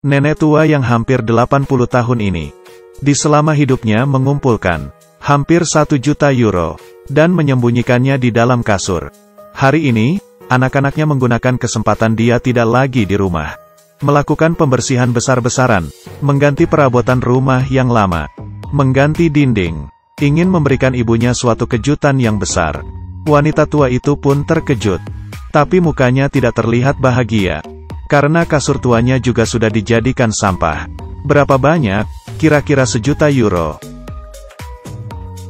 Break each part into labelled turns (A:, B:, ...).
A: Nenek tua yang hampir 80 tahun ini, di selama hidupnya mengumpulkan hampir 1 juta euro, dan menyembunyikannya di dalam kasur. Hari ini, anak-anaknya menggunakan kesempatan dia tidak lagi di rumah, melakukan pembersihan besar-besaran, mengganti perabotan rumah yang lama, mengganti dinding, ingin memberikan ibunya suatu kejutan yang besar. Wanita tua itu pun terkejut, tapi mukanya tidak terlihat bahagia, karena kasur tuanya juga sudah dijadikan sampah. Berapa banyak? Kira-kira 1 juta euro.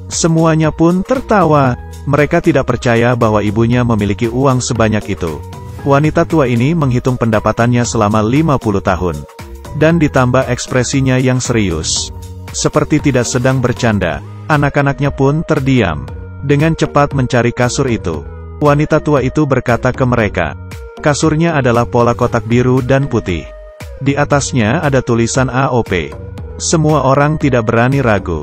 A: Semuanya pun tertawa. Mereka tidak percaya bahwa ibunya memiliki uang sebanyak itu. Wanita tua ini menghitung pendapatannya selama 50 tahun. Dan ditambah ekspresinya yang serius, seperti tidak sedang bercanda. Anak-anaknya pun terdiam. Dengan cepat mencari kasur itu. Wanita tua itu berkata ke mereka, kasurnya adalah pola kotak biru dan putih. Di atasnya ada tulisan AOP. Semua orang tidak berani ragu.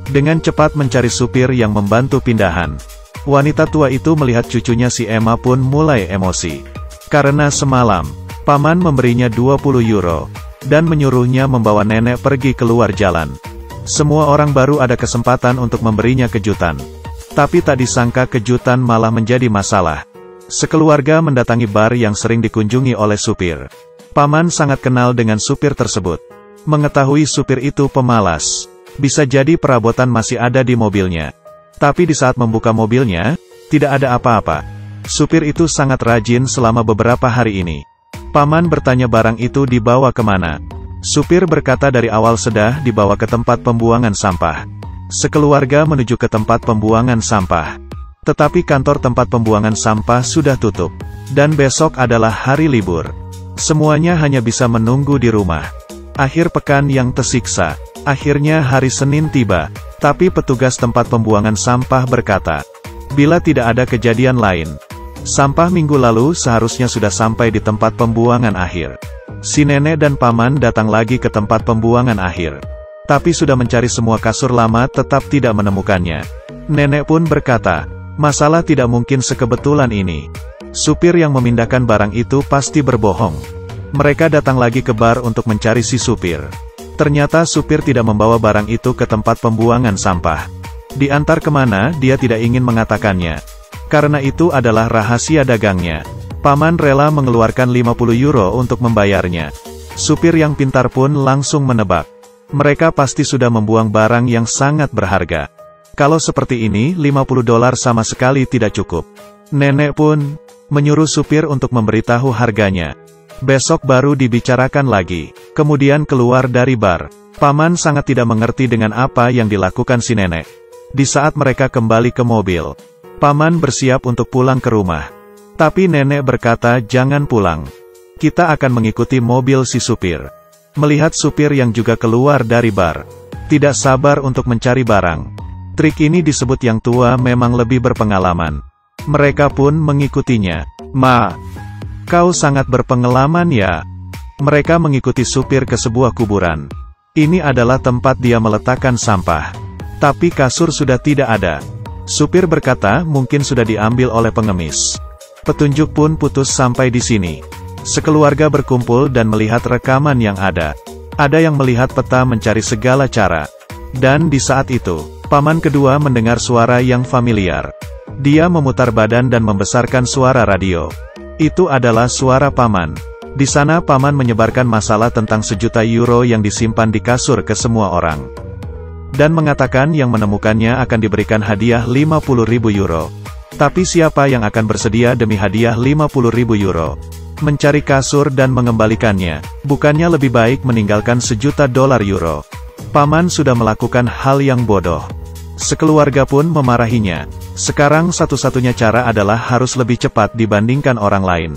A: Dengan cepat mencari supir yang membantu pindahan. Wanita tua itu melihat cucunya si Emma pun mulai emosi. Karena semalam, paman memberinya 20 euro, dan menyuruhnya membawa nenek pergi keluar jalan. Semua orang baru ada kesempatan untuk memberinya kejutan. Tapi tak disangka kejutan malah menjadi masalah. Sekeluarga mendatangi bar yang sering dikunjungi oleh supir. Paman sangat kenal dengan supir tersebut. Mengetahui supir itu pemalas. Bisa jadi perabotan masih ada di mobilnya. Tapi di saat membuka mobilnya, tidak ada apa-apa. Supir itu sangat rajin selama beberapa hari ini. Paman bertanya barang itu dibawa kemana. Supir berkata dari awal sudah dibawa ke tempat pembuangan sampah. Sekeluarga menuju ke tempat pembuangan sampah. Tetapi kantor tempat pembuangan sampah sudah tutup. Dan besok adalah hari libur. Semuanya hanya bisa menunggu di rumah. Akhir pekan yang tersiksa. Akhirnya hari Senin tiba. Tapi petugas tempat pembuangan sampah berkata, bila tidak ada kejadian lain, sampah minggu lalu seharusnya sudah sampai di tempat pembuangan akhir. Si nenek dan paman datang lagi ke tempat pembuangan akhir. Tapi sudah mencari semua kasur lama tetap tidak menemukannya. Nenek pun berkata, masalah tidak mungkin sekebetulan ini. Supir yang memindahkan barang itu pasti berbohong. Mereka datang lagi ke bar untuk mencari si supir. Ternyata supir tidak membawa barang itu ke tempat pembuangan sampah. Diantar kemana dia tidak ingin mengatakannya. Karena itu adalah rahasia dagangnya. Paman rela mengeluarkan 50 euro untuk membayarnya. Supir yang pintar pun langsung menebak. Mereka pasti sudah membuang barang yang sangat berharga. Kalau seperti ini, 50 dolar sama sekali tidak cukup. Nenek pun menyuruh supir untuk memberitahu harganya. Besok baru dibicarakan lagi. Kemudian keluar dari bar. Paman sangat tidak mengerti dengan apa yang dilakukan si nenek. Di saat mereka kembali ke mobil, paman bersiap untuk pulang ke rumah. Tapi nenek berkata jangan pulang. Kita akan mengikuti mobil si supir. Melihat supir yang juga keluar dari bar, tidak sabar untuk mencari barang. Trik ini disebut yang tua memang lebih berpengalaman. Mereka pun mengikutinya. Ma, kau sangat berpengalaman ya. Mereka mengikuti supir ke sebuah kuburan. Ini adalah tempat dia meletakkan sampah. Tapi kasur sudah tidak ada. Supir berkata mungkin sudah diambil oleh pengemis. Petunjuk pun putus sampai di sini. Sekeluarga berkumpul dan melihat rekaman yang ada. Ada yang melihat peta mencari segala cara. Dan di saat itu, paman kedua mendengar suara yang familiar. Dia memutar badan dan membesarkan suara radio. Itu adalah suara paman. Di sana paman menyebarkan masalah tentang 1 juta euro yang disimpan di kasur ke semua orang. Dan mengatakan yang menemukannya akan diberikan hadiah 50.000 euro. Tapi siapa yang akan bersedia demi hadiah 50.000 euro? Mencari kasur dan mengembalikannya, bukannya lebih baik meninggalkan 1 juta dolar euro. Paman sudah melakukan hal yang bodoh. Sekeluarga pun memarahinya. Sekarang satu-satunya cara adalah harus lebih cepat dibandingkan orang lain.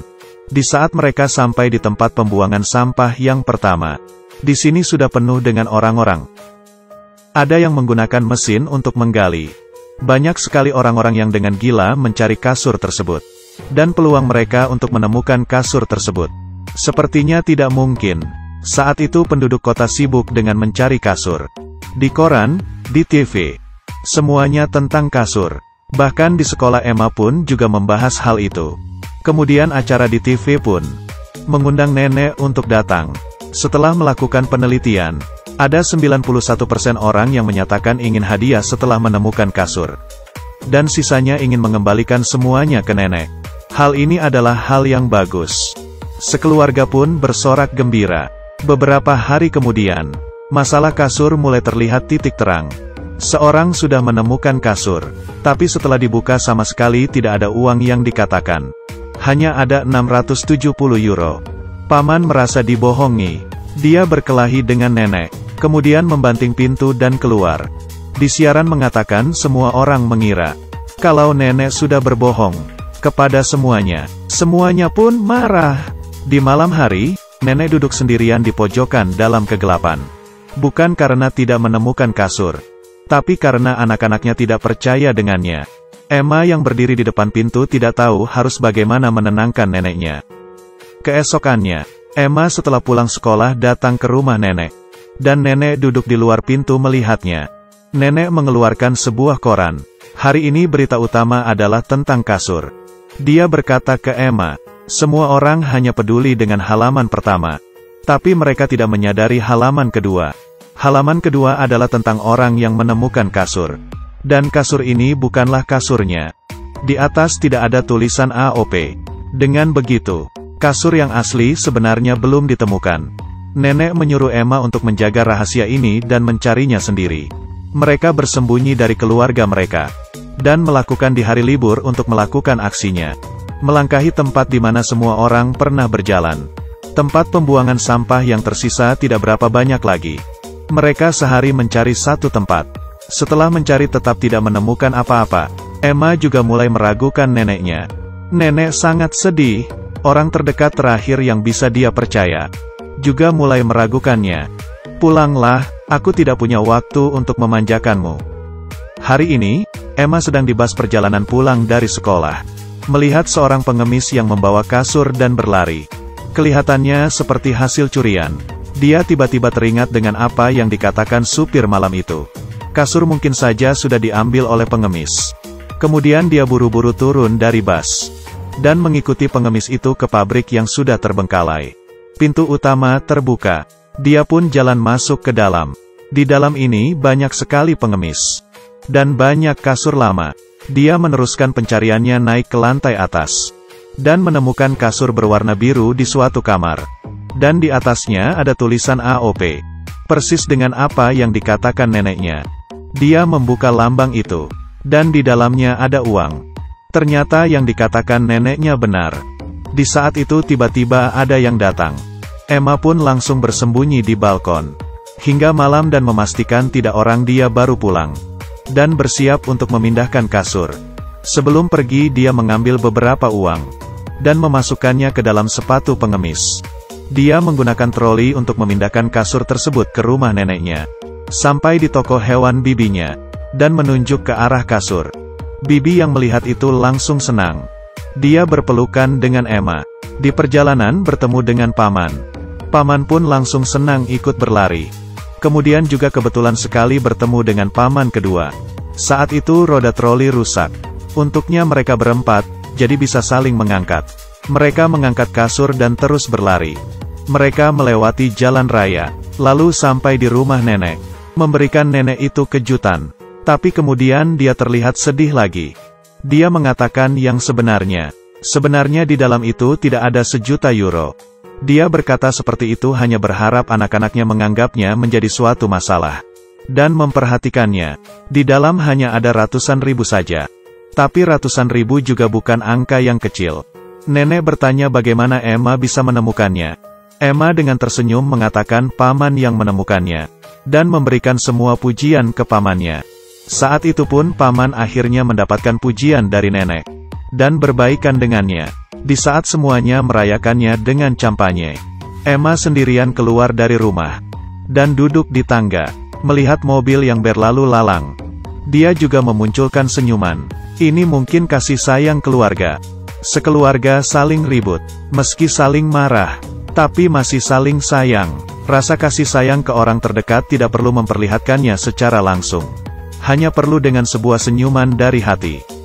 A: Di saat mereka sampai di tempat pembuangan sampah yang pertama, di sini sudah penuh dengan orang-orang. Ada yang menggunakan mesin untuk menggali. Banyak sekali orang-orang yang dengan gila mencari kasur tersebut. Dan peluang mereka untuk menemukan kasur tersebut sepertinya tidak mungkin. Saat itu penduduk kota sibuk dengan mencari kasur. Di koran, di TV, semuanya tentang kasur. Bahkan di sekolah Emma pun juga membahas hal itu. Kemudian acara di TV pun mengundang nenek untuk datang. Setelah melakukan penelitian, ada 91% orang yang menyatakan ingin hadiah setelah menemukan kasur. Dan sisanya ingin mengembalikan semuanya ke nenek. Hal ini adalah hal yang bagus. Sekeluarga pun bersorak gembira. Beberapa hari kemudian, masalah kasur mulai terlihat titik terang. Seorang sudah menemukan kasur, tapi setelah dibuka sama sekali tidak ada uang yang dikatakan. Hanya ada 670 euro. Paman merasa dibohongi. Dia berkelahi dengan nenek, kemudian membanting pintu dan keluar. Di siaran mengatakan semua orang mengira kalau nenek sudah berbohong kepada semuanya. Semuanya pun marah. Di malam hari, nenek duduk sendirian di pojokan dalam kegelapan. Bukan karena tidak menemukan kasur, tapi karena anak-anaknya tidak percaya dengannya. Emma yang berdiri di depan pintu tidak tahu harus bagaimana menenangkan neneknya. Keesokannya, Emma setelah pulang sekolah datang ke rumah nenek. Dan nenek duduk di luar pintu melihatnya. Nenek mengeluarkan sebuah koran. Hari ini berita utama adalah tentang kasur. Dia berkata ke Emma, semua orang hanya peduli dengan halaman pertama. Tapi mereka tidak menyadari halaman kedua. Halaman kedua adalah tentang orang yang menemukan kasur. Dan kasur ini bukanlah kasurnya. Di atas tidak ada tulisan AOP. Dengan begitu, kasur yang asli sebenarnya belum ditemukan. Nenek menyuruh Emma untuk menjaga rahasia ini dan mencarinya sendiri. Mereka bersembunyi dari keluarga mereka. Dan melakukan di hari libur untuk melakukan aksinya. Melangkahi tempat di mana semua orang pernah berjalan. Tempat pembuangan sampah yang tersisa tidak berapa banyak lagi. Mereka sehari mencari satu tempat. Setelah mencari tetap tidak menemukan apa-apa. Emma juga mulai meragukan neneknya. Nenek sangat sedih. Orang terdekat terakhir yang bisa dia percaya juga mulai meragukannya. Pulanglah, aku tidak punya waktu untuk memanjakanmu. Hari ini, Emma sedang di bus perjalanan pulang dari sekolah. Melihat seorang pengemis yang membawa kasur dan berlari. Kelihatannya seperti hasil curian. Dia tiba-tiba teringat dengan apa yang dikatakan supir malam itu. Kasur mungkin saja sudah diambil oleh pengemis. Kemudian dia buru-buru turun dari bus dan mengikuti pengemis itu ke pabrik yang sudah terbengkalai. Pintu utama terbuka. Dia pun jalan masuk ke dalam. Di dalam ini banyak sekali pengemis. Dan banyak kasur lama. Dia meneruskan pencariannya naik ke lantai atas. Dan menemukan kasur berwarna biru di suatu kamar. Dan di atasnya ada tulisan AOP. Persis dengan apa yang dikatakan neneknya. Dia membuka lambang itu. Dan di dalamnya ada uang. Ternyata yang dikatakan neneknya benar. Di saat itu tiba-tiba ada yang datang. Emma pun langsung bersembunyi di balkon. Hingga malam dan memastikan tidak orang dia baru pulang. Dan bersiap untuk memindahkan kasur. Sebelum pergi dia mengambil beberapa uang. Dan memasukkannya ke dalam sepatu pengemis. Dia menggunakan troli untuk memindahkan kasur tersebut ke rumah neneknya. Sampai di toko hewan bibinya. Dan menunjuk ke arah kasur. Bibi yang melihat itu langsung senang. Dia berpelukan dengan Emma. Di perjalanan bertemu dengan paman. Paman pun langsung senang ikut berlari. Kemudian juga kebetulan sekali bertemu dengan paman kedua. Saat itu roda troli rusak. Untuknya mereka berempat, jadi bisa saling mengangkat. Mereka mengangkat kasur dan terus berlari. Mereka melewati jalan raya, lalu sampai di rumah nenek. Memberikan nenek itu kejutan. Tapi kemudian dia terlihat sedih lagi. Dia mengatakan yang sebenarnya. Sebenarnya di dalam itu tidak ada 1.000.000 euro. Dia berkata seperti itu hanya berharap anak-anaknya menganggapnya menjadi suatu masalah. Dan memperhatikannya. Di dalam hanya ada ratusan ribu saja. Tapi ratusan ribu juga bukan angka yang kecil. Nenek bertanya bagaimana Emma bisa menemukannya. Emma dengan tersenyum mengatakan paman yang menemukannya. Dan memberikan semua pujian ke pamannya. Saat itu pun paman akhirnya mendapatkan pujian dari nenek. Dan berbaikan dengannya. Di saat semuanya merayakannya dengan campanye. Emma sendirian keluar dari rumah. Dan duduk di tangga. Melihat mobil yang berlalu lalang. Dia juga memunculkan senyuman. Ini mungkin kasih sayang keluarga. Sekeluarga saling ribut. Meski saling marah. Tapi masih saling sayang. Rasa kasih sayang ke orang terdekat tidak perlu memperlihatkannya secara langsung. Hanya perlu dengan sebuah senyuman dari hati.